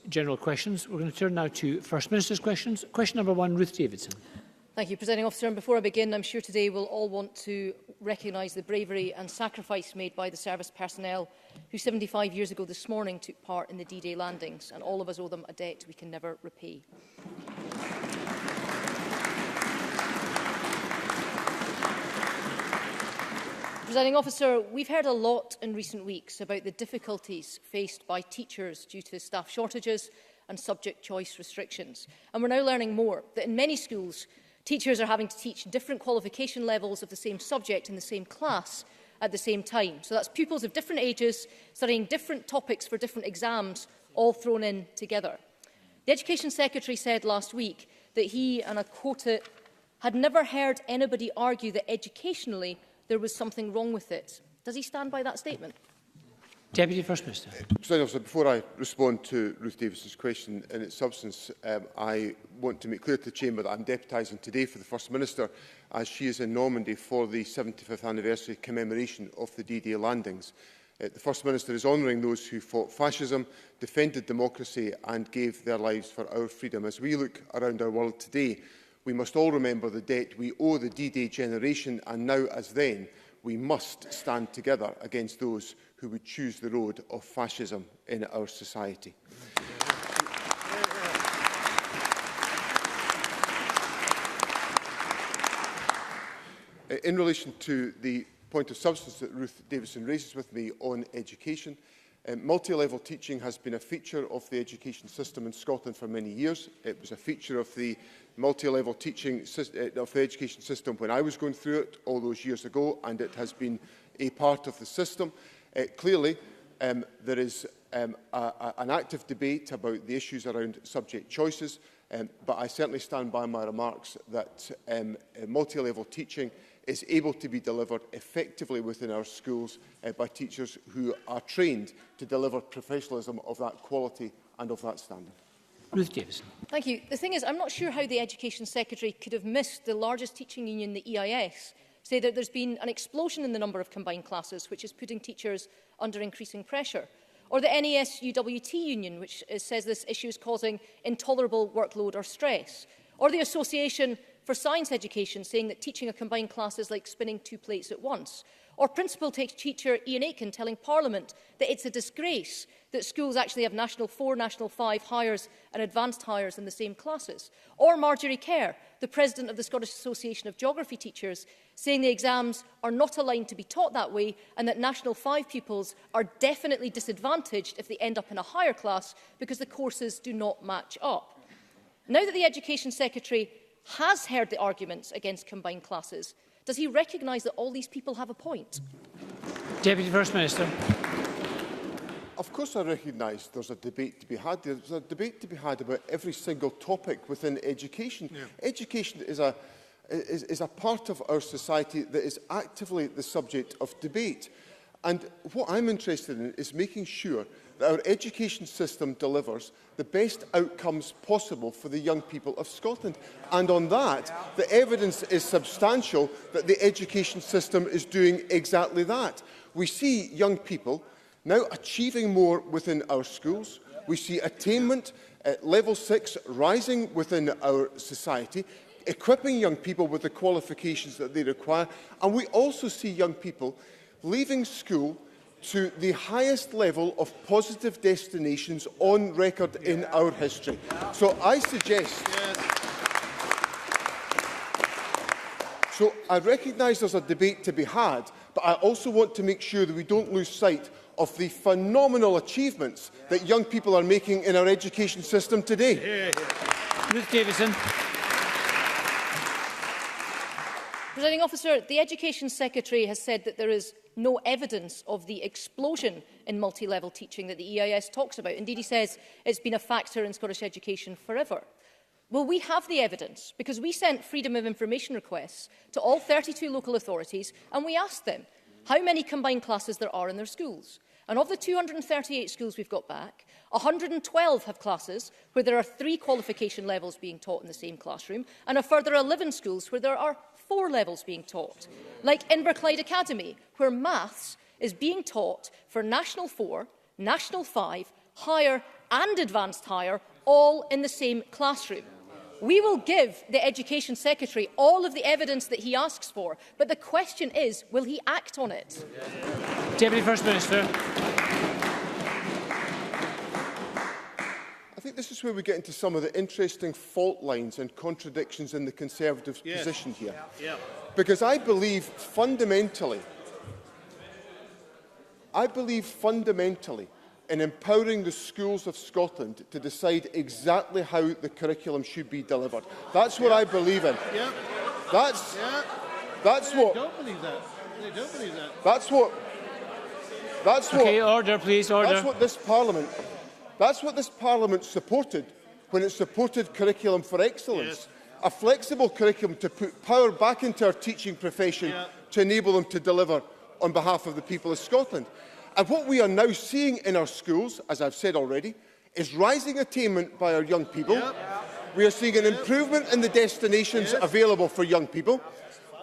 General questions. We're going to turn now to First Minister's questions. Question number 1, Ruth Davidson. Thank you, Presiding Officer. And before I begin, I'm sure today we'll all want to recognise the bravery and sacrifice made by the service personnel who 75 years ago this morning took part in the D-Day landings, and all of us owe them a debt we can never repay. Presiding Officer, we've heard a lot in recent weeks about the difficulties faced by teachers due to staff shortages and subject choice restrictions. And we're now learning more, that in many schools, teachers are having to teach different qualification levels of the same subject in the same class at the same time. So that's pupils of different ages studying different topics for different exams, all thrown in together. The Education Secretary said last week that he, and I quote it, had never heard anybody argue that educationally there was something wrong with it. Does he stand by that statement? Deputy First Minister. President Officer, before I respond to Ruth Davison's question in its substance, I want to make clear to the Chamber that I am deputising today for the First Minister, as she is in Normandy for the 75th anniversary commemoration of the D-Day landings. The First Minister is honouring those who fought fascism, defended democracy and gave their lives for our freedom. As we look around our world today, we must all remember the debt we owe the D-Day generation, and now as then, we must stand together against those who would choose the road of fascism in our society. In relation to the point of substance that Ruth Davidson raises with me on education, multi-level teaching has been a feature of the education system in Scotland for many years. It was a feature of the multi-level teaching of the education system when I was going through it all those years ago, and it has been a part of the system. Clearly, there is an active debate about the issues around subject choices, but I certainly stand by my remarks that multi-level teaching is able to be delivered effectively within our schools by teachers who are trained to deliver professionalism of that quality and of that standard. Ruth Davidson. Thank you. The thing is, I'm not sure how the Education Secretary could have missed the largest teaching union, the EIS, say that there's been an explosion in the number of combined classes, which is putting teachers under increasing pressure. Or the NASUWT union, which says this issue is causing intolerable workload or stress. Or the Association for Science Education, saying that teaching a combined class is like spinning 2 plates at once. Or Principal Teacher Ian Aitken telling Parliament that it's a disgrace that schools actually have National 4, National 5 hires and advanced hires in the same classes. Or Marjorie Kerr, the President of the Scottish Association of Geography Teachers, saying the exams are not aligned to be taught that way and that National 5 pupils are definitely disadvantaged if they end up in a higher class because the courses do not match up. Now that the Education Secretary has heard the arguments against combined classes, does he recognise that all these people have a point? Deputy First Minister. Of course I recognise there's a debate to be had. There's a debate to be had about every single topic within education. Yeah. Education is a part of our society that is actively the subject of debate. And what I'm interested in is making sure that our education system delivers the best outcomes possible for the young people of Scotland. And on that, the evidence is substantial that the education system is doing exactly that. We see young people now achieving more within our schools. We see attainment at level 6 rising within our society, equipping young people with the qualifications that they require. And we also see young people leaving school to the highest level of positive destinations on record in our history. So I suggest... So I recognise there's a debate to be had, but I also want to make sure that we don't lose sight of the phenomenal achievements that young people are making in our education system today. Ruth Davidson. Presiding Officer, the Education Secretary has said that there is no evidence of the explosion in multi-level teaching that the EIS talks about. Indeed, he says it's been a factor in Scottish education forever. Well, we have the evidence because we sent Freedom of Information requests to all 32 local authorities and we asked them how many combined classes there are in their schools. And of the 238 schools we've got back, 112 have classes where there are 3 qualification levels being taught in the same classroom, and a further 11 schools where there are 4 levels being taught. Like Inverclyde Academy, where maths is being taught for National 4, National 5, higher and advanced higher, all in the same classroom. We will give the Education Secretary all of the evidence that he asks for, but the question is, will he act on it? Deputy First Minister. I think this is where we get into some of the interesting fault lines and contradictions in the Conservatives' position here. Because I believe fundamentally in empowering the schools of Scotland to decide exactly how the curriculum should be delivered. That's what I believe in. That's what. They don't believe that. They don't believe that. That's what. Okay, order, please, order. That's what this Parliament supported when it supported Curriculum for Excellence. A flexible curriculum to put power back into our teaching profession to enable them to deliver on behalf of the people of Scotland. And what we are now seeing in our schools, as I've said already, is rising attainment by our young people. We are seeing an improvement in the destinations available for young people.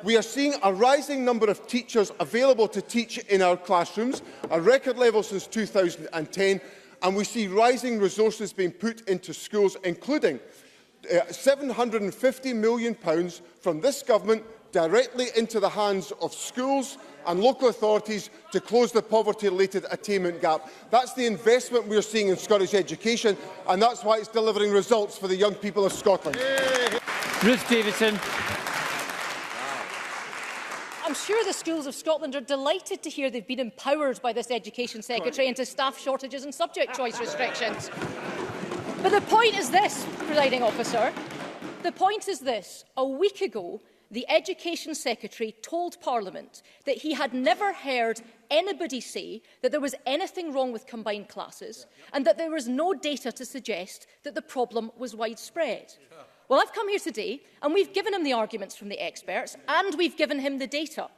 We are seeing a rising number of teachers available to teach in our classrooms, a record level since 2010, and we see rising resources being put into schools, including £750 million from this government directly into the hands of schools and local authorities to close the poverty-related attainment gap. That's the investment we are seeing in Scottish education, and that's why it's delivering results for the young people of Scotland. Ruth Davidson. I'm sure the schools of Scotland are delighted to hear they've been empowered by this Education Secretary into staff shortages and subject choice restrictions. But the point is this, Presiding Officer. The point is this. A week ago, the Education Secretary told Parliament that he had never heard anybody say that there was anything wrong with combined classes and that there was no data to suggest that the problem was widespread. Well, I've come here today and we've given him the arguments from the experts and we've given him the data.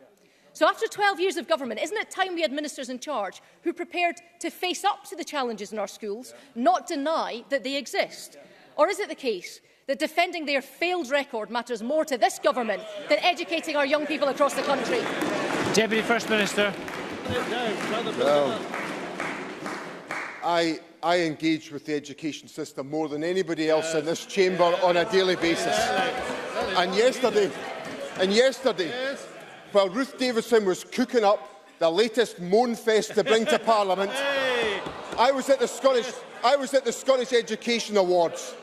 So after 12 years of government, isn't it time we had ministers in charge who are prepared to face up to the challenges in our schools, not deny that they exist? Or is it the case that defending their failed record matters more to this government than educating our young people across the country? Deputy First Minister. Well, I engage with the education system more than anybody else in this chamber on a daily basis. And yesterday, while Ruth Davidson was cooking up the latest moan fest to bring to Parliament, I was at the Scottish Education Awards,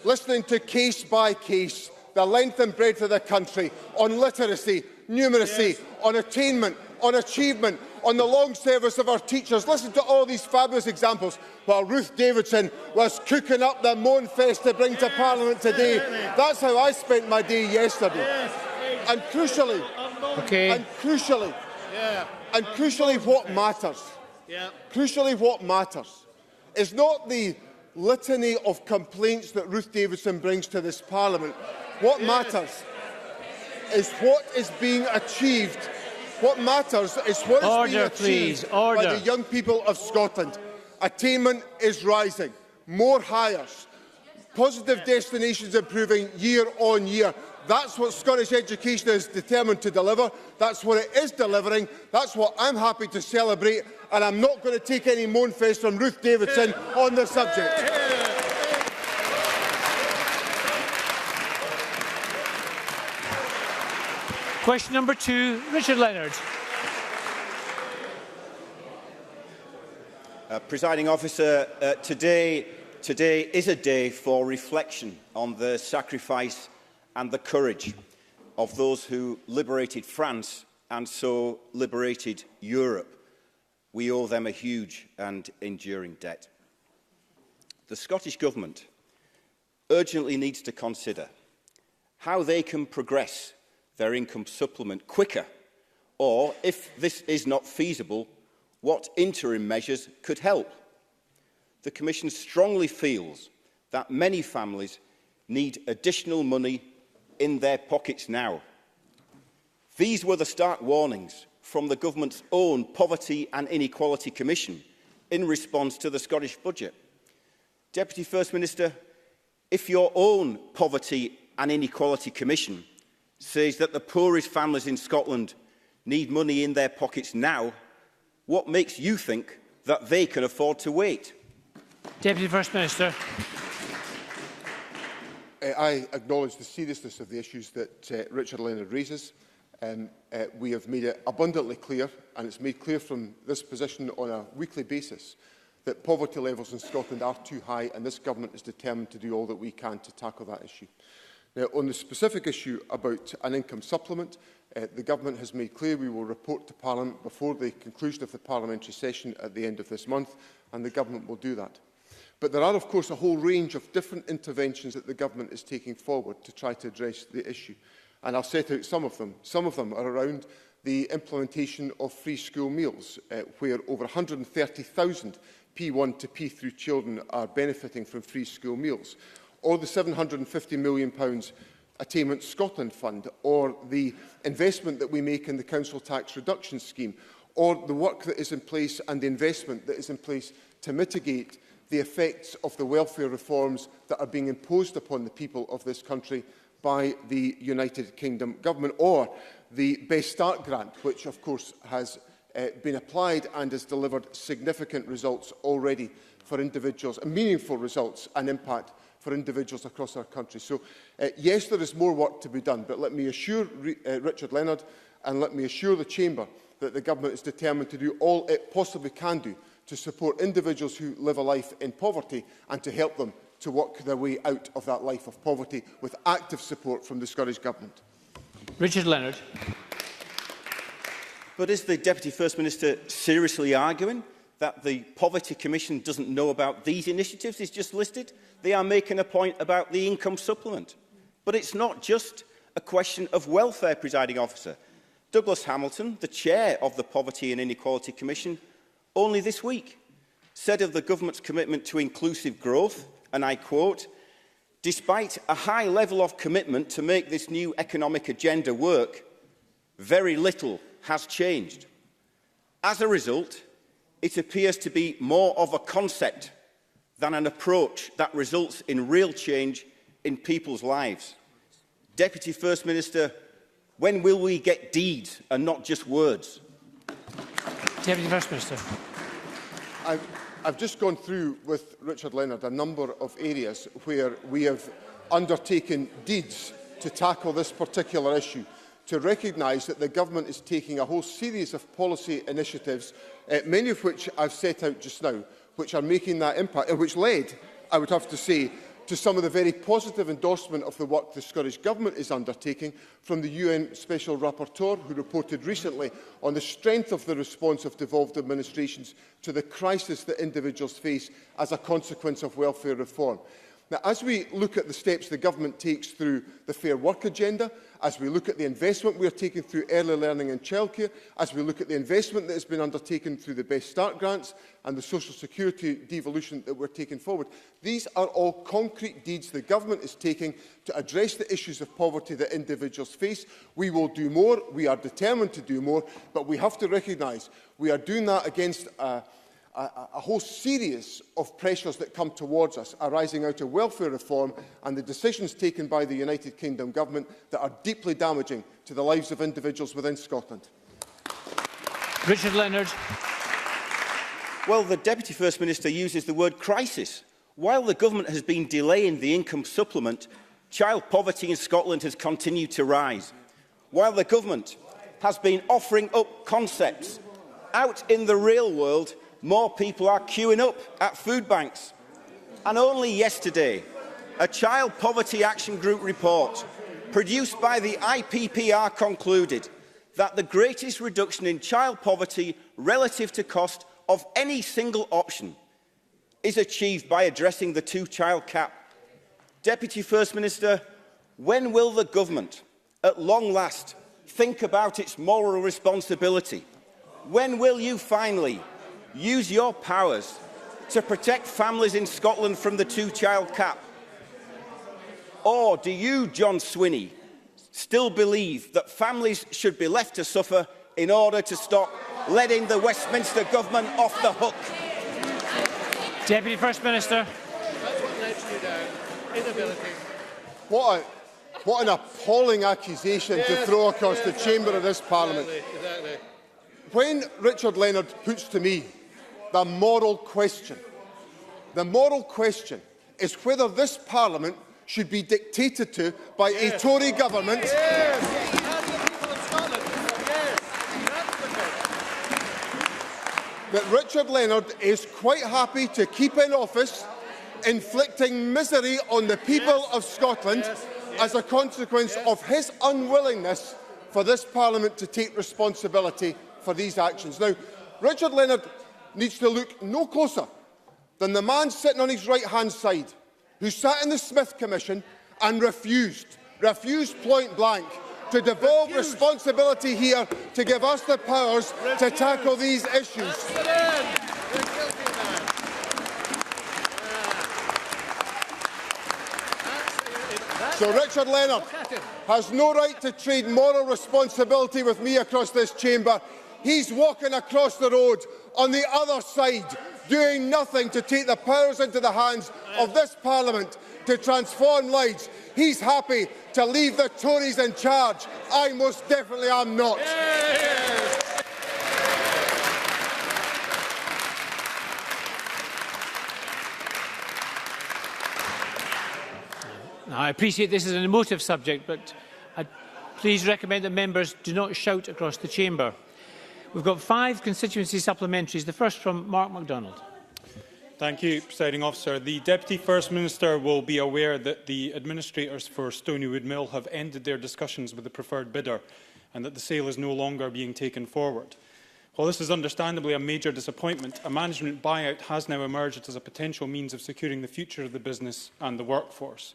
listening to case by case, the length and breadth of the country, on literacy, numeracy, on attainment, on achievement, on the long service of our teachers. Listen to all these fabulous examples, while Ruth Davidson was cooking up the moan fest to bring to Parliament today. That's how I spent my day yesterday. And crucially, what matters is not the litany of complaints that Ruth Davidson brings to this Parliament. What matters is what is being achieved. What matters is what is being achieved by the young people of Scotland. Attainment is rising, more hires, positive destinations improving year on year. That's what Scottish education is determined to deliver. That's what it is delivering. That's what I'm happy to celebrate. And I'm not going to take any moan fest from Ruth Davidson on the subject. Question number 2, Richard Leonard. Presiding Officer, today is a day for reflection on the sacrifice and the courage of those who liberated France and so liberated Europe. We owe them a huge and enduring debt. The Scottish Government urgently needs to consider how they can progress their income supplement quicker, or, if this is not feasible, what interim measures could help. The Commission strongly feels that many families need additional money in their pockets now. These were the stark warnings from the Government's own Poverty and Inequality Commission in response to the Scottish Budget. Deputy First Minister, if your own Poverty and Inequality Commission says that the poorest families in Scotland need money in their pockets now, what makes you think that they can afford to wait? Deputy First Minister. I acknowledge the seriousness of the issues that Richard Leonard raises. We have made it abundantly clear, and it's made clear from this position on a weekly basis, that poverty levels in Scotland are too high, and this government is determined to do all that we can to tackle that issue. Now, on the specific issue about an income supplement, the government has made clear we will report to Parliament before the conclusion of the parliamentary session at the end of this month, and the government will do that. But there are, of course, a whole range of different interventions that the government is taking forward to try to address the issue. And I'll set out some of them. Some of them are around the implementation of free school meals, where over 130,000 P1 to P3 children are benefiting from free school meals, or the £750 million Attainment Scotland Fund, or the investment that we make in the council tax reduction scheme, or the work that is in place and the investment that is in place to mitigate the effects of the welfare reforms that are being imposed upon the people of this country by the United Kingdom Government, or the Best Start grant, which of course has been applied and has delivered significant results already for individuals, and meaningful results and impact for individuals across our country. So yes, there is more work to be done, but let me assure Richard Leonard and let me assure the Chamber that the Government is determined to do all it possibly can do to support individuals who live a life in poverty and to help them to work their way out of that life of poverty with active support from the Scottish Government. Richard Leonard. But is the Deputy First Minister seriously arguing that the Poverty Commission doesn't know about these initiatives he's just listed? They are making a point about the income supplement. But it's not just a question of welfare, Presiding Officer. Douglas Hamilton, the chair of the Poverty and Inequality Commission, only this week said of the government's commitment to inclusive growth, and I quote, "Despite a high level of commitment to make this new economic agenda work, very little has changed. As a result, it appears to be more of a concept than an approach that results in real change in people's lives." Deputy First Minister, when will we get deeds and not just words? Deputy First Minister. I've just gone through with Richard Leonard a number of areas where we have undertaken deeds to tackle this particular issue, to recognise that the Government is taking a whole series of policy initiatives, many of which I've set out just now, which are making that impact, and which led, I would have to say, to some of the very positive endorsement of the work the Scottish Government is undertaking from the UN Special Rapporteur, who reported recently on the strength of the response of devolved administrations to the crisis that individuals face as a consequence of welfare reform. Now, as we look at the steps the Government takes through the Fair Work agenda, as we look at the investment we are taking through early learning and childcare, as we look at the investment that has been undertaken through the Best Start grants and the social security devolution that we're taking forward, these are all concrete deeds the Government is taking to address the issues of poverty that individuals face. We will do more, we are determined to do more, but we have to recognise we are doing that against a whole series of pressures that come towards us arising out of welfare reform and the decisions taken by the United Kingdom Government that are deeply damaging to the lives of individuals within Scotland. Richard Leonard. Well, the Deputy First Minister uses the word crisis. While the Government has been delaying the income supplement, child poverty in Scotland has continued to rise. While the Government has been offering up concepts, out in the real world, more people are queuing up at food banks. And only yesterday, a Child Poverty Action Group report produced by the IPPR concluded that the greatest reduction in child poverty relative to cost of any single option is achieved by addressing the two-child cap. Deputy First Minister, when will the Government, at long last, think about its moral responsibility? When will you finally use your powers to protect families in Scotland from the two-child cap? Or do you, John Swinney, still believe that families should be left to suffer in order to stop letting the Westminster Government off the hook? Deputy First Minister. That's what lets you down. Inability. What an appalling accusation to throw across the chamber of this Parliament. Exactly. When Richard Leonard puts to me the moral question The moral question is whether this Parliament should be dictated to by a Tory government. Yes, and the people of Scotland. Yes, that's the case. That Richard Leonard is quite happy to keep in office, inflicting misery on the people of Scotland as a consequence of his unwillingness for this Parliament to take responsibility for these actions. Now, Richard Leonard needs to look no closer than the man sitting on his right-hand side, who sat in the Smith Commission and refused point blank to devolve responsibility here to give us the powers to tackle these issues. So Richard Leonard has no right to trade moral responsibility with me across this chamber. He's walking across the road on the other side, doing nothing to take the powers into the hands of this Parliament to transform lives. He's happy to leave the Tories in charge. I most definitely am not. Now, I appreciate this is an emotive subject, but I please recommend that members do not shout across the chamber. We've got 5 constituency supplementaries. The first from Mark MacDonald. Thank you, Presiding Officer. The Deputy First Minister will be aware that the administrators for Stonywood Mill have ended their discussions with the preferred bidder and that the sale is no longer being taken forward. While this is understandably a major disappointment, a management buyout has now emerged as a potential means of securing the future of the business and the workforce.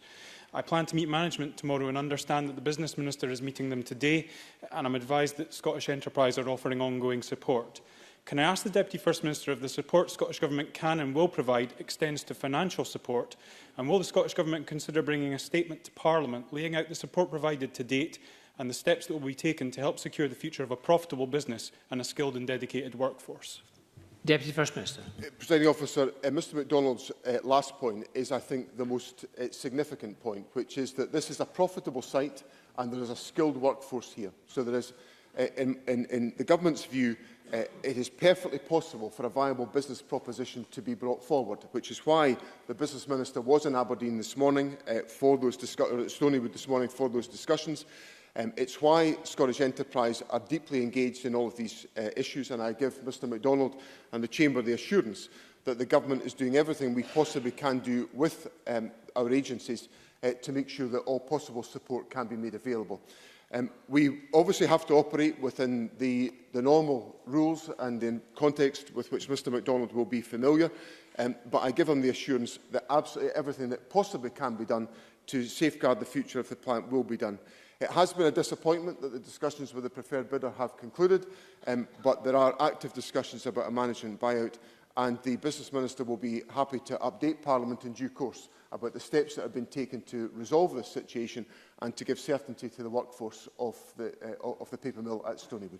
I plan to meet management tomorrow and understand that the Business Minister is meeting them today, and I'm advised that Scottish Enterprise are offering ongoing support. Can I ask the Deputy First Minister if the support Scottish Government can and will provide extends to financial support, and will the Scottish Government consider bringing a statement to Parliament laying out the support provided to date and the steps that will be taken to help secure the future of a profitable business and a skilled and dedicated workforce? Deputy First Minister. Presiding Officer, Mr MacDonald's last point is, I think, the most significant point, which is that this is a profitable site and there is a skilled workforce here. So there is, in the Government's view, it is perfectly possible for a viable business proposition to be brought forward, which is why the Business Minister was in Aberdeen this morning for those Stonywood this morning for those discussions. It's why Scottish Enterprise are deeply engaged in all of these issues, and I give Mr MacDonald and the Chamber the assurance that the Government is doing everything we possibly can do with our agencies to make sure that all possible support can be made available. We obviously have to operate within the normal rules and in context with which Mr MacDonald will be familiar, but I give him the assurance that absolutely everything that possibly can be done to safeguard the future of the plant will be done. It has been a disappointment that the discussions with the preferred bidder have concluded, but there are active discussions about a management buyout, and the Business Minister will be happy to update Parliament in due course about the steps that have been taken to resolve this situation and to give certainty to the workforce of the paper mill at Stonywood.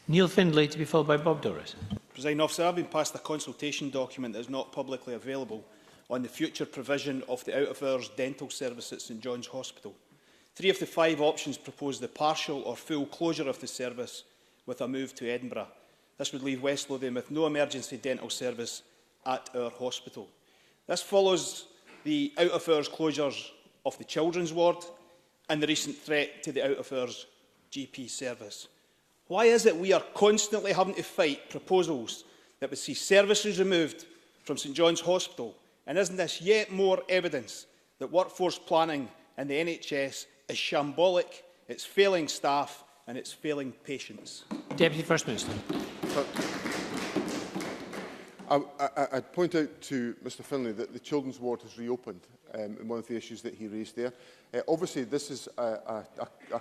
Neil Findlay, to be followed by Bob Doris. Presiding Officer, I have been passed a consultation document that is not publicly available on the future provision of the out-of-hours dental service at St John's Hospital. 3 of the 5 options propose the partial or full closure of the service with a move to Edinburgh. This would leave West Lothian with no emergency dental service at our hospital. This follows the out-of-hours closures of the children's ward and the recent threat to the out-of-hours GP service. Why is it we are constantly having to fight proposals that would see services removed from St John's Hospital? And isn't this yet more evidence that workforce planning in the NHS is shambolic, it's failing staff and it's failing patients? Deputy First Minister. I'd point out to Mr Findlay that the children's ward has reopened in one of the issues that he raised there. Obviously, this is a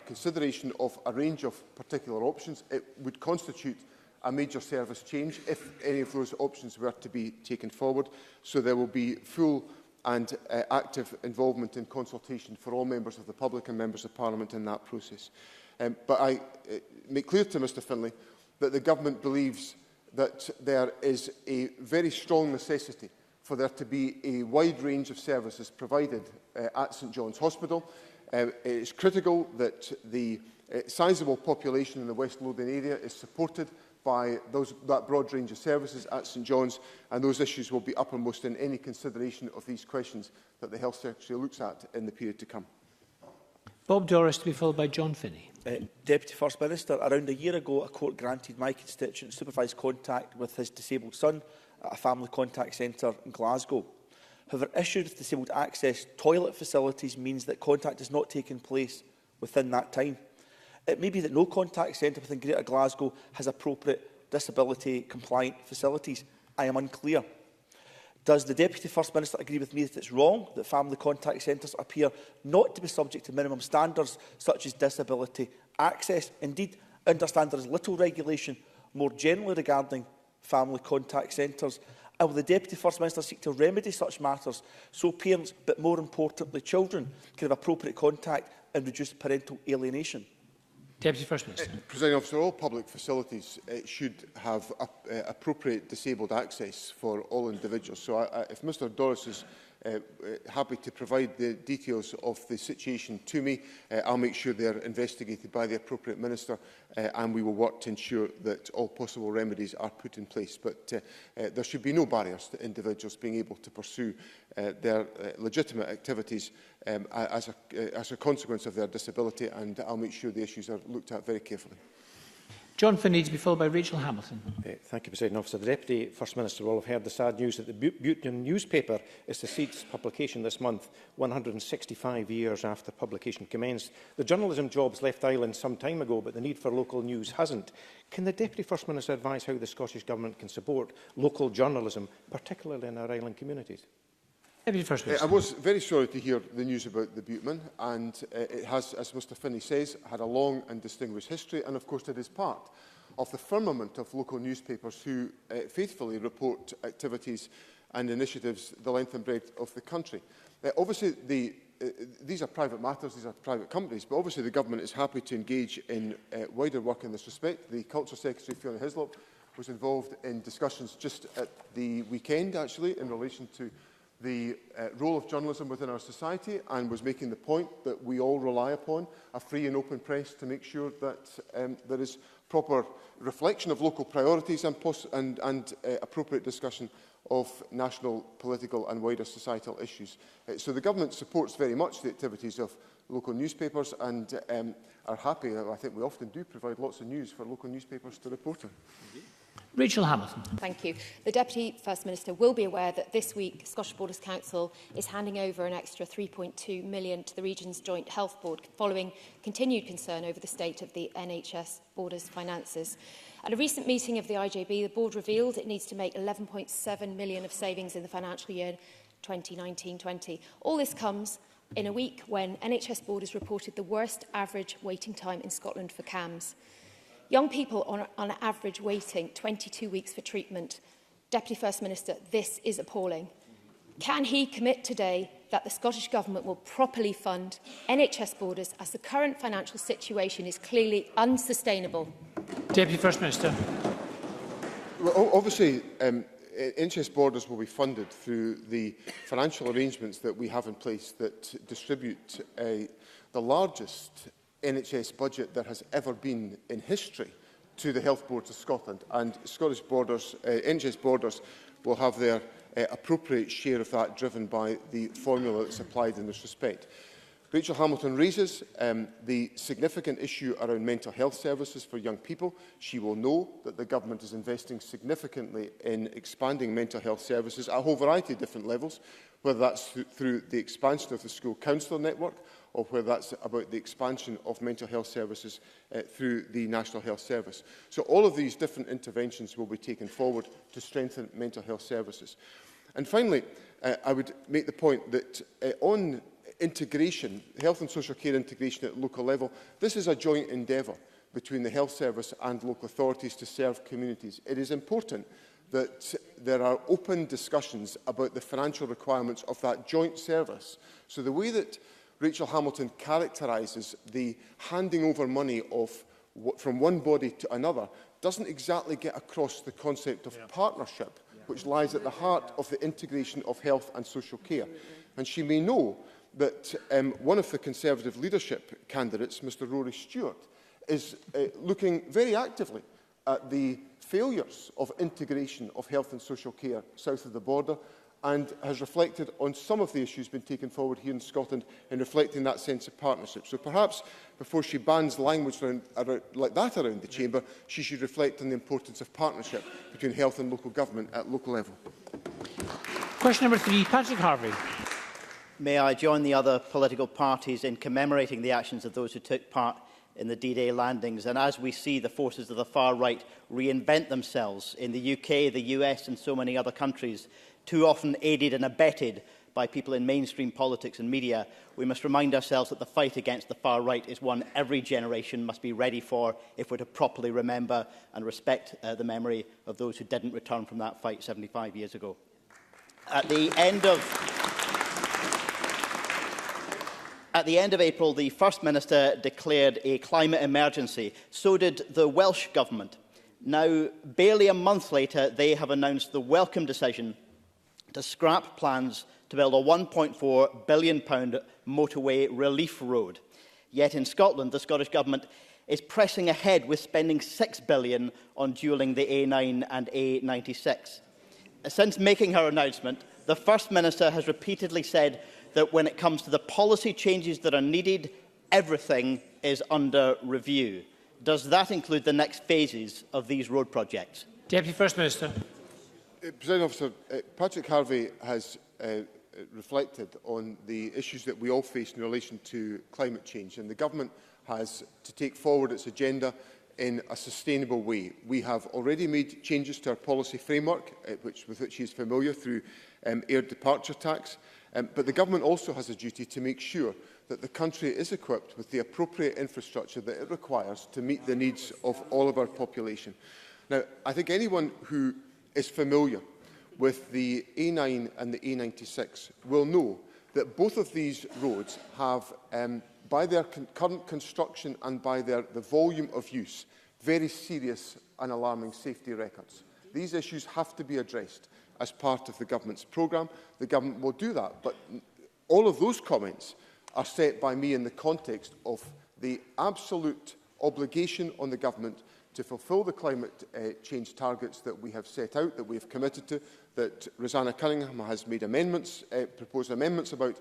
consideration of a range of particular options. It would constitute a major service change if any of those options were to be taken forward. So there will be full and active involvement in consultation for all members of the public and members of Parliament in that process. But I make clear to Mr Findlay that the Government believes that there is a very strong necessity for there to be a wide range of services provided at St John's Hospital. It is critical that the sizable population in the West Lothian area is supported by that broad range of services at St John's, and those issues will be uppermost in any consideration of these questions that the Health Secretary looks at in the period to come. Bob Doris, to be followed by John Finney. Deputy First Minister, around a year ago, a court granted my constituent supervised contact with his disabled son at a family contact centre in Glasgow. However, issues with disabled access toilet facilities means that contact has not taken place within that time. It may be that no contact centre within Greater Glasgow has appropriate disability-compliant facilities. I am unclear. Does the Deputy First Minister agree with me that it's wrong that family contact centres appear not to be subject to minimum standards such as disability access? Indeed, I understand there is little regulation more generally regarding family contact centres. And will the Deputy First Minister seek to remedy such matters so parents, but more importantly children, can have appropriate contact and reduce parental alienation? Deputy First Minister. Presiding Officer, all public facilities should have appropriate disabled access for all individuals. So if Mr Doris is happy to provide the details of the situation to me, I'll make sure they are investigated by the appropriate minister, and we will work to ensure that all possible remedies are put in place. But there should be no barriers to individuals being able to pursue their legitimate activities as a consequence of their disability, and I'll make sure the issues are looked at very carefully. John Finney, to be followed by Rachel Hamilton. Thank you, President Officer. The Deputy First Minister will have heard the sad news that the Buchanan newspaper is to cease publication this month, 165 years after publication commenced. The journalism jobs left Ireland some time ago, but the need for local news hasn't. Can the Deputy First Minister advise how the Scottish Government can support local journalism, particularly in our island communities? Deputy First Minister. I was very sorry to hear the news about the Buchanan, and it has, as Mr Finney says, had a long and distinguished history, and of course it is part of the firmament of local newspapers who faithfully report activities and initiatives the length and breadth of the country. Obviously, these are private matters, these are private companies, but obviously the Government is happy to engage in wider work in this respect. The Culture Secretary, Fiona Hislop, was involved in discussions just at the weekend, actually, in relation to the role of journalism within our society, and was making the point that we all rely upon a free and open press to make sure that there is proper reflection of local priorities and appropriate discussion of national, political and wider societal issues. So the Government supports very much the activities of local newspapers and are happy, I think we often do provide lots of news for local newspapers to report on. Rachel Hamilton. Thank you. The Deputy First Minister will be aware that this week Scottish Borders Council is handing over an extra £3.2 million to the region's Joint Health Board, following continued concern over the state of the NHS Borders finances. At a recent meeting of the IJB, the board revealed it needs to make £11.7 million of savings in the financial year 2019-20. All this comes in a week when NHS Borders reported the worst average waiting time in Scotland for CAMHS. Young people on average waiting 22 weeks for treatment. Deputy First Minister, this is appalling. Can he commit today that the Scottish Government will properly fund NHS Borders, as the current financial situation is clearly unsustainable? Deputy First Minister. Well, obviously, NHS Borders will be funded through the financial arrangements that we have in place that distribute the largest NHS budget that has ever been in history to the Health Boards of Scotland, and Scottish Borders, NHS Borders will have their appropriate share of that, driven by the formula that's applied in this respect. Rachel Hamilton raises the significant issue around mental health services for young people. She will know that the Government is investing significantly in expanding mental health services at a whole variety of different levels, whether that's through the expansion of the school counsellor network, or whether that's about the expansion of mental health services through the National Health Service. So all of these different interventions will be taken forward to strengthen mental health services. And finally, I would make the point that on integration, health and social care integration at local level, this is a joint endeavour between the health service and local authorities to serve communities. It is important that there are open discussions about the financial requirements of that joint service. So the way that Rachel Hamilton characterises the handing over money from one body to another doesn't exactly get across the concept of partnership, which lies at the heart of the integration of health and social care. And she may know that one of the Conservative leadership candidates, Mr Rory Stewart, is looking very actively at the failures of integration of health and social care south of the border, and has reflected on some of the issues being taken forward here in Scotland in reflecting that sense of partnership. So perhaps before she bans language like that around the Chamber, she should reflect on the importance of partnership between health and local government at local level. Question number 3, Patrick Harvey. May I join the other political parties in commemorating the actions of those who took part in the D-Day landings, and as we see the forces of the far right reinvent themselves in the UK, the US and so many other countries, too often aided and abetted by people in mainstream politics and media, we must remind ourselves that the fight against the far right is one every generation must be ready for if we're to properly remember and respect the memory of those who didn't return from that fight 75 years ago. At the end of April, the First Minister declared a climate emergency. So did the Welsh Government. Now, barely a month later, they have announced the welcome decision to scrap plans to build a £1.4 billion motorway relief road. Yet in Scotland, the Scottish Government is pressing ahead with spending £6 billion on dualling the A9 and A96. Since making her announcement, the First Minister has repeatedly said that when it comes to the policy changes that are needed, everything is under review. Does that include the next phases of these road projects? Deputy First Minister. Presiding Officer, Patrick Harvey has reflected on the issues that we all face in relation to climate change, and the Government has to take forward its agenda in a sustainable way. We have already made changes to our policy framework, with which he is familiar, through air departure tax, but the Government also has a duty to make sure that the country is equipped with the appropriate infrastructure that it requires to meet the needs of all of our population. Now, I think anyone who is familiar with the A9 and the A96 will know that both of these roads have, by their current construction and by the volume of use, very serious and alarming safety records. These issues have to be addressed as part of the Government's programme. The Government will do that, but all of those comments are set by me in the context of the absolute obligation on the Government to fulfil the climate change targets that we have set out, that we have committed to, that Rosanna Cunningham has made amendments, proposed amendments about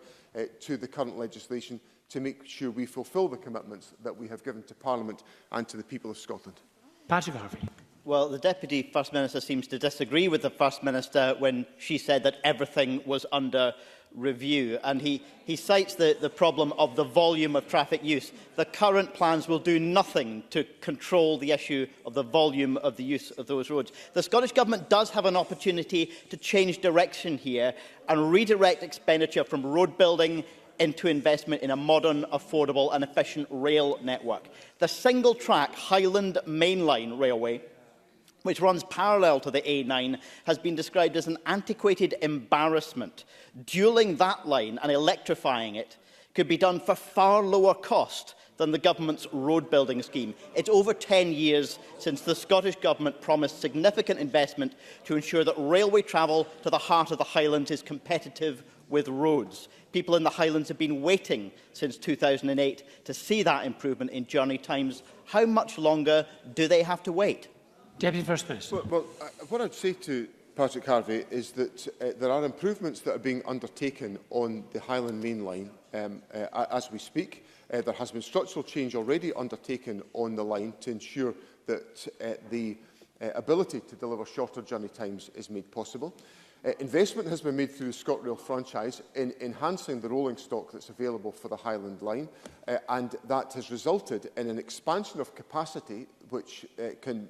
to the current legislation to make sure we fulfil the commitments that we have given to Parliament and to the people of Scotland. Patrick Harvey. Well, the Deputy First Minister seems to disagree with the First Minister when she said that everything was under review. And he cites the problem of the volume of traffic use. The current plans will do nothing to control the issue of the volume of the use of those roads. The Scottish Government does have an opportunity to change direction here and redirect expenditure from road building into investment in a modern, affordable and efficient rail network. The single-track Highland Mainline Railway, which runs parallel to the A9, has been described as an antiquated embarrassment. Dualling that line and electrifying it could be done for far lower cost than the Government's road building scheme. It's over 10 years since the Scottish Government promised significant investment to ensure that railway travel to the heart of the Highlands is competitive with roads. People in the Highlands have been waiting since 2008 to see that improvement in journey times. How much longer do they have to wait? Deputy First Minister. What I'd say to Patrick Harvey is that there are improvements that are being undertaken on the Highland Main Line as we speak. There has been structural change already undertaken on the line to ensure that the ability to deliver shorter journey times is made possible. Investment has been made through the ScotRail franchise in enhancing the rolling stock that's available for the Highland Line, and that has resulted in an expansion of capacity which can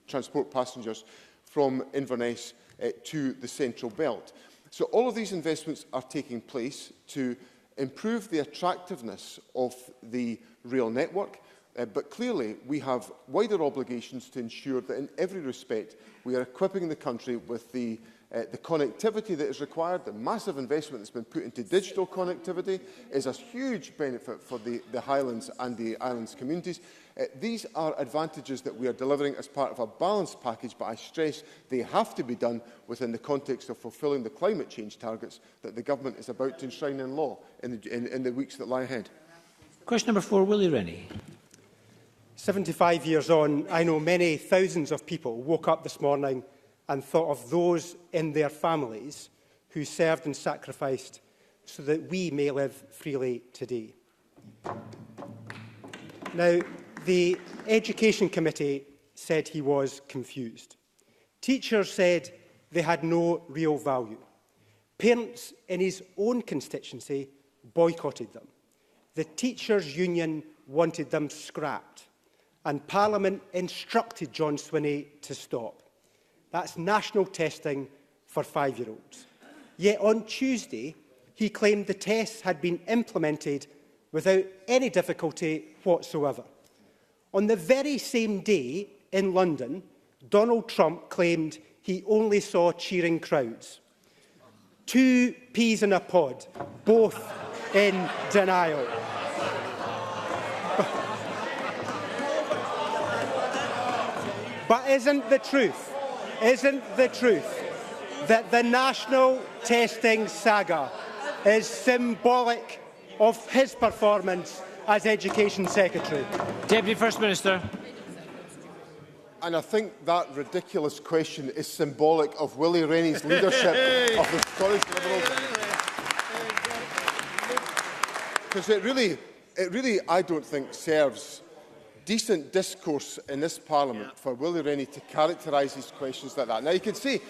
transport passengers from Inverness to the Central Belt. So all of these investments are taking place to improve the attractiveness of the rail network, but clearly we have wider obligations to ensure that in every respect we are equipping the country with the connectivity that is required. The massive investment that's been put into digital connectivity is a huge benefit for the Highlands and the islands communities. These are advantages that we are delivering as part of a balanced package, but I stress they have to be done within the context of fulfilling the climate change targets that the Government is about to enshrine in law in the weeks that lie ahead. Question number 4, Willie Rennie. 75 years on, I know many thousands of people woke up this morning and thought of those in their families who served and sacrificed so that we may live freely today. Now, the Education Committee said he was confused. Teachers said they had no real value. Parents in his own constituency boycotted them. The Teachers' Union wanted them scrapped. And Parliament instructed John Swinney to stop. That's national testing for 5-year-olds. Yet on Tuesday, he claimed the tests had been implemented without any difficulty whatsoever. On the very same day in London, Donald Trump claimed he only saw cheering crowds. 2 peas in a pod, both in denial. But isn't the truth that the national testing saga is symbolic of his performance as Education Secretary? Deputy First Minister. And I think that ridiculous question is symbolic of Willie Rennie's leadership of the Scottish Liberals. Because it really, I don't think, serves decent discourse in this Parliament for Willie Rennie to characterise his questions like that. Now, he can say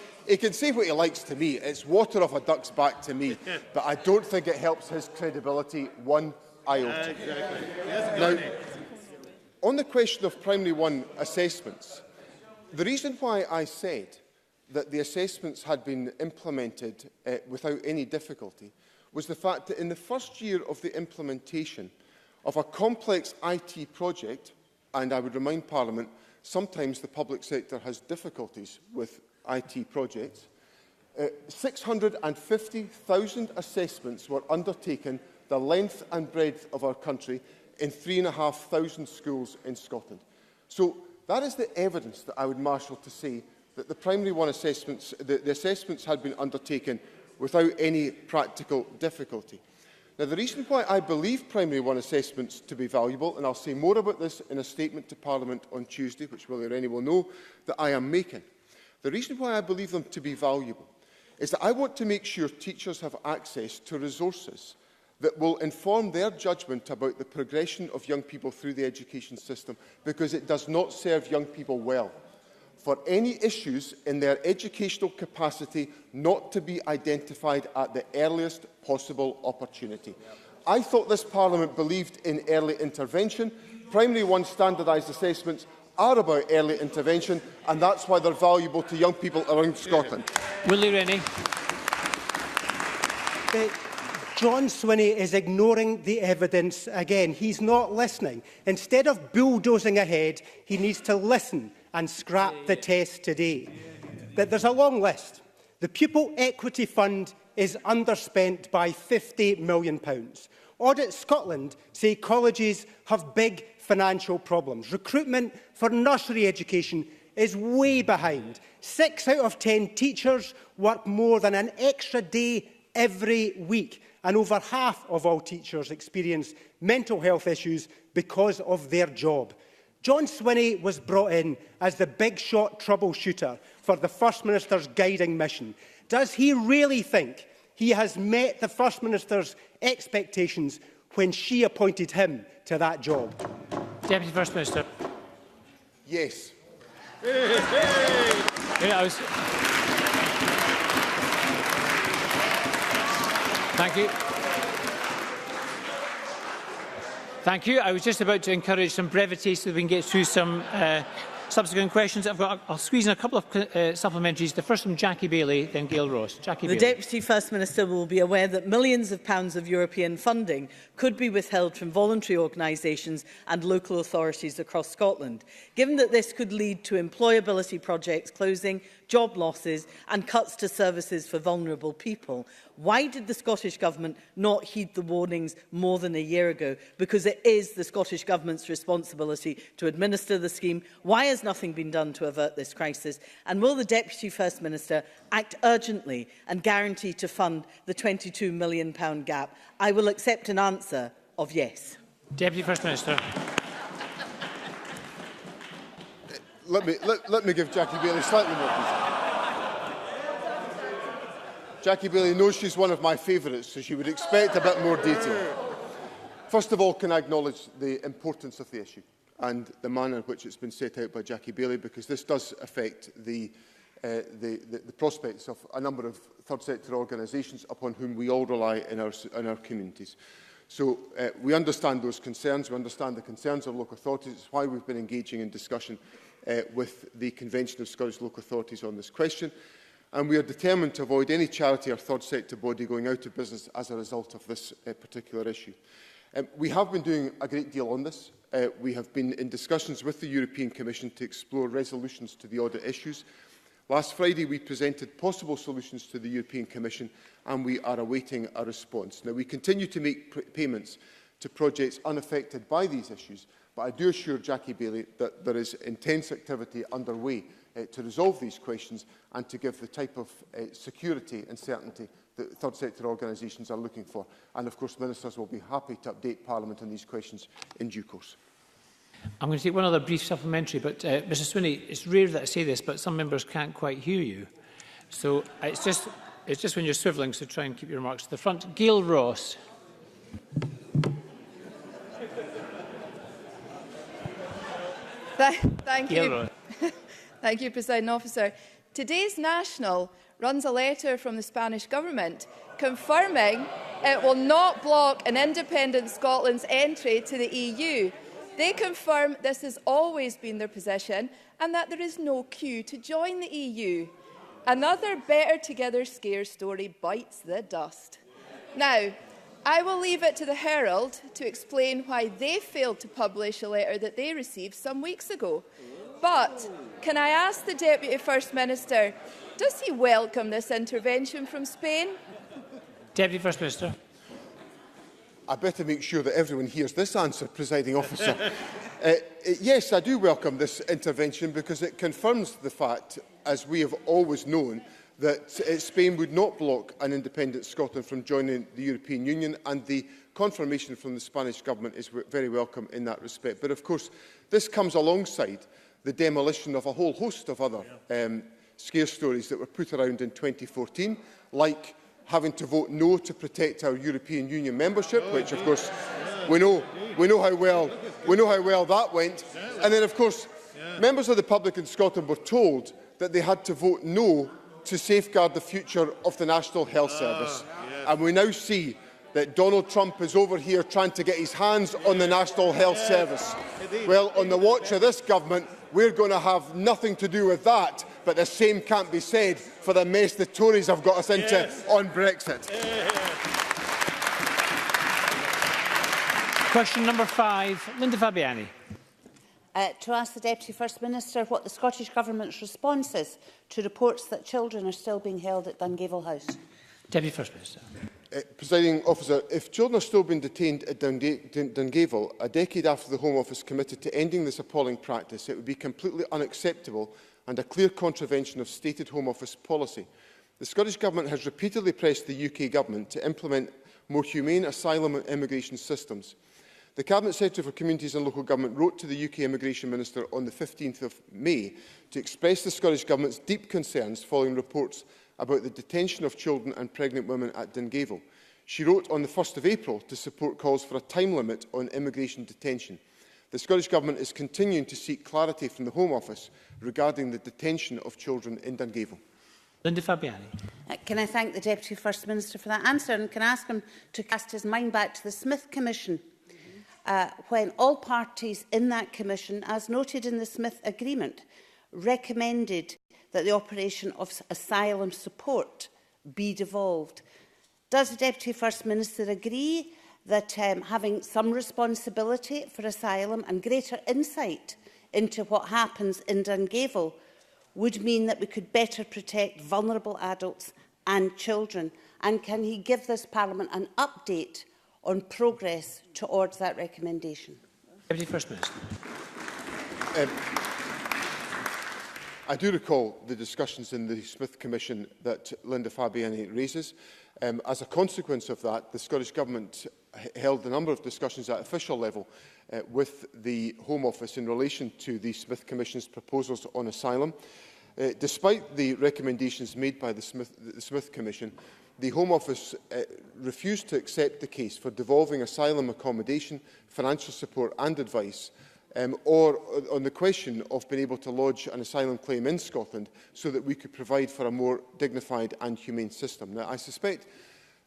what he likes to me. It's water off a duck's back to me. But I don't think it helps his credibility one iota. Now, on the question of Primary 1 assessments, the reason why I said that the assessments had been implemented without any difficulty was the fact that in the first year of the implementation of a complex IT project, and I would remind Parliament, sometimes the public sector has difficulties with IT projects, 650,000 assessments were undertaken the length and breadth of our country in 3,500 schools in Scotland. So that is the evidence that I would marshal to say that the Primary 1 assessments, the assessments had been undertaken without any practical difficulty. Now, the reason why I believe Primary 1 assessments to be valuable, and I'll say more about this in a statement to Parliament on Tuesday, which Willie Rennie will know that I am making, the reason why I believe them to be valuable is that I want to make sure teachers have access to resources that will inform their judgment about the progression of young people through the education system, because it does not serve young people well for any issues in their educational capacity not to be identified at the earliest possible opportunity. I thought this Parliament believed in early intervention. Primary 1 standardised assessments are about early intervention, and that's why they're valuable to young people around Scotland. Willie Rennie. John Swinney is ignoring the evidence again. He's not listening. Instead of bulldozing ahead, he needs to listen and scrap the test today. But there's a long list. The Pupil Equity Fund is underspent by £50 million. Audit Scotland say colleges have big financial problems. Recruitment for nursery education is way behind. 6 out of 10 teachers work more than an extra day every week, and over half of all teachers experience mental health issues because of their job. John Swinney was brought in as the big-shot troubleshooter for the First Minister's guiding mission. Does he really think he has met the First Minister's expectations when she appointed him to that job? Deputy First Minister. Yes. Thank you. Thank you. I was just about to encourage some brevity so that we can get through some subsequent questions. I'll squeeze in a couple of supplementaries. The first from Jackie Bailey, then Gail Ross. Jackie Bailey. The Deputy First Minister will be aware that millions of pounds of European funding could be withheld from voluntary organisations and local authorities across Scotland. Given that this could lead to employability projects closing, job losses and cuts to services for vulnerable people, why did the Scottish Government not heed the warnings more than a year ago? Because it is the Scottish Government's responsibility to administer the scheme. Why has nothing been done to avert this crisis? And will the Deputy First Minister act urgently and guarantee to fund the £22 million gap? I will accept an answer of yes. Deputy First Minister. let me give Jackie Bailey slightly more detail. Jackie Bailey knows she's one of my favourites, so she would expect a bit more detail. First of all, can I acknowledge the importance of the issue and the manner in which it's been set out by Jackie Bailey, because this does affect the prospects of a number of third sector organisations upon whom we all rely in our communities. So we understand those concerns. We understand the concerns of local authorities. It's why we've been engaging in discussion with the Convention of Scottish Local Authorities on this question. And we are determined to avoid any charity or third sector body going out of business as a result of this particular issue. We have been doing a great deal on this. We have been in discussions with the European Commission to explore resolutions to the audit issues. Last Friday, we presented possible solutions to the European Commission, and we are awaiting a response. Now, we continue to make payments to projects unaffected by these issues, but I do assure Jackie Bailey that there is intense activity underway to resolve these questions and to give the type of security and certainty that third sector organisations are looking for. And of course, ministers will be happy to update Parliament on these questions in due course. I'm going to take one other brief supplementary, but Mr Swinney, it's rare that I say this, but some members can't quite hear you. So it's just when you're swivelling, so try and keep your remarks to the front. Gail Ross. Thank you. Thank you, Presiding Officer. Today's National runs a letter from the Spanish Government confirming it will not block an independent Scotland's entry to the EU. They confirm this has always been their position and that there is no queue to join the EU. Another Better Together scare story bites the dust. Now, I will leave it to the Herald to explain why they failed to publish a letter that they received some weeks ago. But can I ask the Deputy First Minister, does he welcome this intervention from Spain? Deputy First Minister. I better make sure that everyone hears this answer, Presiding Officer. Yes, I do welcome this intervention because it confirms the fact, as we have always known, that Spain would not block an independent Scotland from joining the European Union, and the confirmation from the Spanish Government is very welcome in that respect. But of course, this comes alongside the demolition of a whole host of other scare stories that were put around in 2014, like having to vote no to protect our European Union membership, which of course we know how well that went. And then of course, members of the public in Scotland were told that they had to vote no to safeguard the future of the National Health Service. And we now see that Donald Trump is over here trying to get his hands on the National Health Service. Well, on the watch of this government, we're going to have nothing to do with that, but the same can't be said for the mess the Tories have got us into on Brexit. Question number 5, Linda Fabiani. To ask the Deputy First Minister what the Scottish Government's response is to reports that children are still being held at Dungavel House. Deputy First Minister. Presiding Officer, if children are still being detained at Dungavel, a decade after the Home Office committed to ending this appalling practice, it would be completely unacceptable and a clear contravention of stated Home Office policy. The Scottish Government has repeatedly pressed the UK Government to implement more humane asylum and immigration systems. The Cabinet Secretary for Communities and Local Government wrote to the UK Immigration Minister on the 15th of May to express the Scottish Government's deep concerns following reports about the detention of children and pregnant women at Dungavel. She wrote on the 1st of April to support calls for a time limit on immigration detention. The Scottish Government is continuing to seek clarity from the Home Office regarding the detention of children in Dungavel. Linda Fabiani. Can I thank the Deputy First Minister for that answer, and can I ask him to cast his mind back to the Smith Commission, when all parties in that commission, as noted in the Smith Agreement, recommended that the operation of asylum support be devolved. Does the Deputy First Minister agree that having some responsibility for asylum and greater insight into what happens in Dungavel would mean that we could better protect vulnerable adults and children? And can he give this Parliament an update on progress towards that recommendation? Deputy First Minister. I do recall the discussions in the Smith Commission that Linda Fabiani raises. As a consequence of that, the Scottish Government held a number of discussions at official level with the Home Office in relation to the Smith Commission's proposals on asylum. Despite the recommendations made by the Smith Commission, the Home Office refused to accept the case for devolving asylum accommodation, financial support and advice, or on the question of being able to lodge an asylum claim in Scotland so that we could provide for a more dignified and humane system. Now, I suspect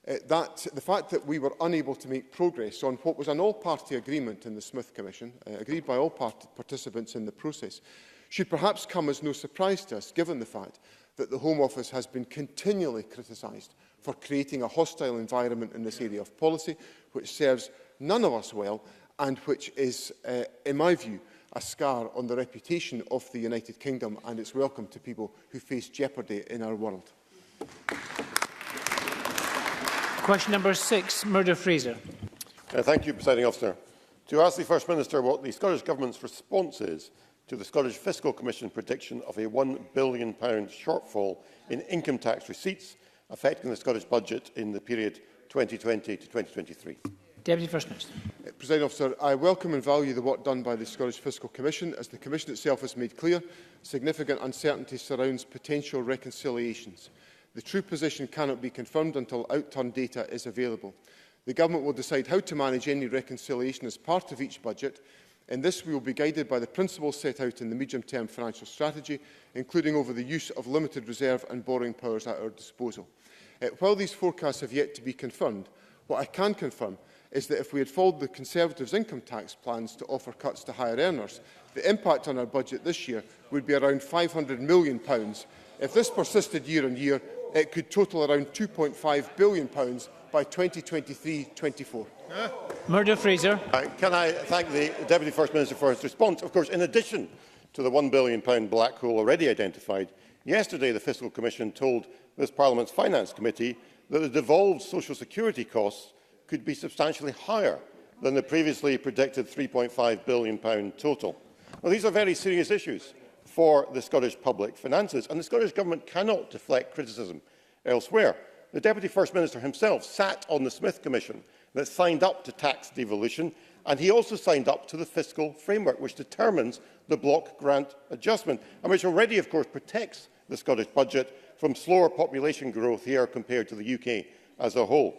that the fact that we were unable to make progress on what was an all-party agreement in the Smith Commission, agreed by all participants in the process, should perhaps come as no surprise to us, given the fact that the Home Office has been continually criticised for creating a hostile environment in this area of policy, which serves none of us well and which is, in my view, a scar on the reputation of the United Kingdom and its welcome to people who face jeopardy in our world. Question number 6, Murdo Fraser. Thank you, Presiding Officer. To ask the First Minister what the Scottish Government's response is to the Scottish Fiscal Commission prediction of a £1 billion shortfall in income tax receipts affecting the Scottish budget in the period 2020 to 2023. Deputy First Minister. Presiding Officer, I welcome and value the work done by the Scottish Fiscal Commission. As the Commission itself has made clear, significant uncertainty surrounds potential reconciliations. The true position cannot be confirmed until outturned data is available. The Government will decide how to manage any reconciliation as part of each budget. In this, we will be guided by the principles set out in the medium-term financial strategy, including over the use of limited reserve and borrowing powers at our disposal. While these forecasts have yet to be confirmed, what I can confirm is that if we had followed the Conservatives' income tax plans to offer cuts to higher earners, the impact on our budget this year would be around £500 million. If this persisted year on year, it could total around £2.5 billion by 2023-24. Murdo Fraser. Can I thank the Deputy First Minister for his response? Of course, in addition to the £1 billion black hole already identified, yesterday the Fiscal Commission told this Parliament's Finance Committee that the devolved social security costs could be substantially higher than the previously predicted £3.5 billion total. Well, these are very serious issues for the Scottish public finances, and the Scottish Government cannot deflect criticism elsewhere. The Deputy First Minister himself sat on the Smith Commission that signed up to tax devolution, and he also signed up to the fiscal framework, which determines the block grant adjustment, and which already, of course, protects the Scottish budget from slower population growth here compared to the UK as a whole.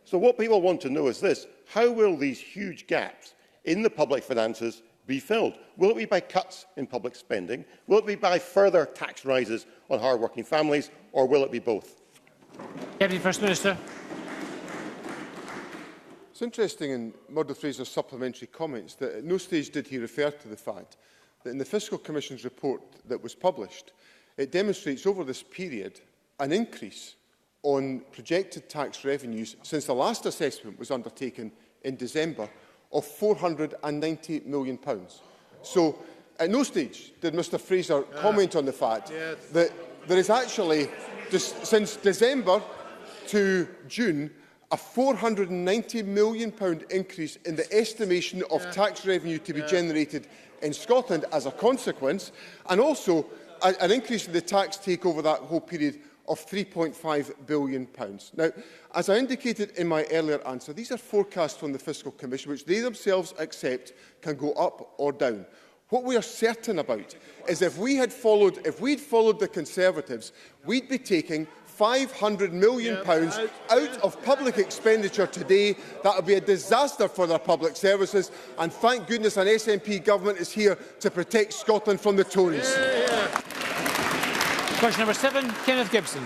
So what people want to know is this: how will these huge gaps in the public finances be filled? Will it be by cuts in public spending? Will it be by further tax rises on hard-working families? Or will it be both? Deputy First Minister. It's interesting in Murdo Fraser's supplementary comments that at no stage did he refer to the fact that in the Fiscal Commission's report that was published, it demonstrates over this period an increase on projected tax revenues since the last assessment was undertaken in December of £490 million. So, at no stage did Mr Fraser comment on the fact that there is actually, since December to June, a £490 million increase in the estimation of tax revenue to be generated in Scotland as a consequence, and also an increase in the tax take over that whole period of £3.5 billion. Now, as I indicated in my earlier answer, these are forecasts from the Fiscal Commission, which they themselves accept can go up or down. What we are certain about is if we'd followed the Conservatives, we'd be taking £500 million out of public expenditure today. That would be a disaster for their public services, and thank goodness an SNP government is here to protect Scotland from the Tories. Question number 7, Kenneth Gibson.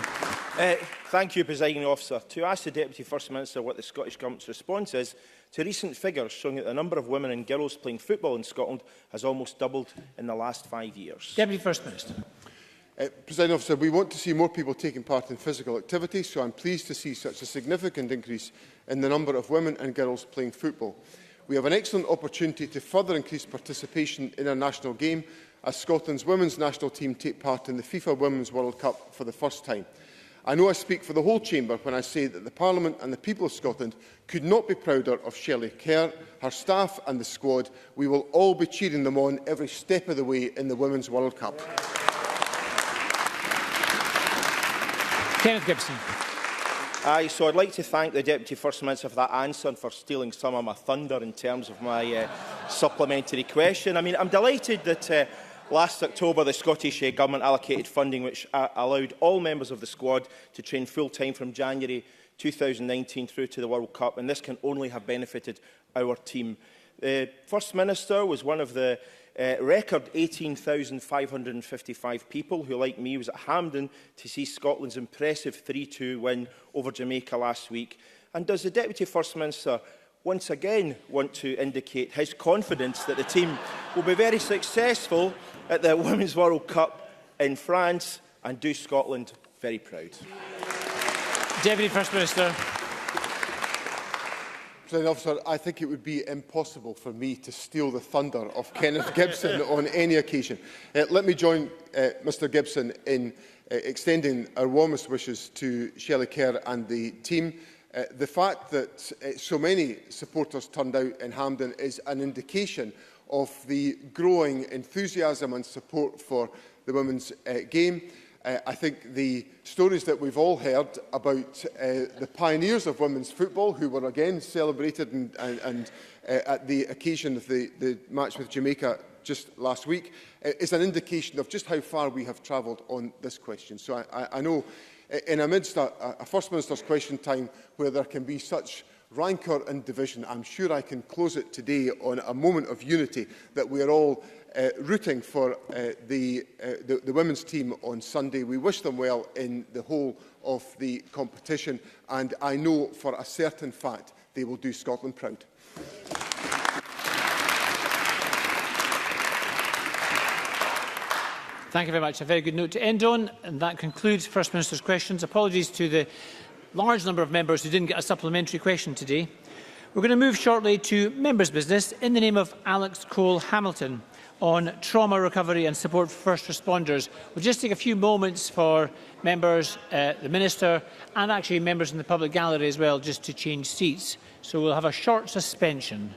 Thank you, Presiding Officer. To ask the Deputy First Minister what the Scottish Government's response is to recent figures showing that the number of women and girls playing football in Scotland has almost doubled in the last 5 years. Deputy First Minister. Presiding Officer, we want to see more people taking part in physical activity, so I'm pleased to see such a significant increase in the number of women and girls playing football. We have an excellent opportunity to further increase participation in our national game as Scotland's women's national team take part in the FIFA Women's World Cup for the first time. I know I speak for the whole Chamber when I say that the Parliament and the people of Scotland could not be prouder of Shelley Kerr, her staff and the squad. We will all be cheering them on every step of the way in the Women's World Cup. Kenneth Gibson. Aye, so I'd like to thank the Deputy First Minister for that answer and for stealing some of my thunder in terms of my supplementary question. I mean, I'm delighted that last October the Scottish Government allocated funding which allowed all members of the squad to train full-time from January 2019 through to the World Cup, and this can only have benefited our team. The First Minister was one of the record 18,555 people who, like me, was at Hampden to see Scotland's impressive 3-2 win over Jamaica last week. And does the Deputy First Minister once again want to indicate his confidence that the team will be very successful at the Women's World Cup in France and do Scotland very proud? Deputy First Minister. Presiding Officer, I think it would be impossible for me to steal the thunder of Kenneth Gibson on any occasion. Let me join Mr Gibson in extending our warmest wishes to Shelley Kerr and the team. The fact that so many supporters turned out in Hampden is an indication of the growing enthusiasm and support for the women's game. I think the stories that we've all heard about the pioneers of women's football, who were again celebrated at the occasion of the match with Jamaica just last week, is an indication of just how far we have travelled on this question. So I know in amidst a First Minister's question time where there can be such rancour and division, I'm sure I can close it today on a moment of unity that we are all rooting for the women's team on Sunday. We wish them well in the whole of the competition, and I know for a certain fact they will do Scotland proud. Thank you very much. A very good note to end on, and that concludes First Minister's questions. Apologies to the large number of members who didn't get a supplementary question today. We're going to move shortly to members' business in the name of Alex Cole-Hamilton on trauma recovery and support for first responders. We'll just take a few moments for members, the Minister, and actually members in the public gallery as well, just to change seats. So we'll have a short suspension.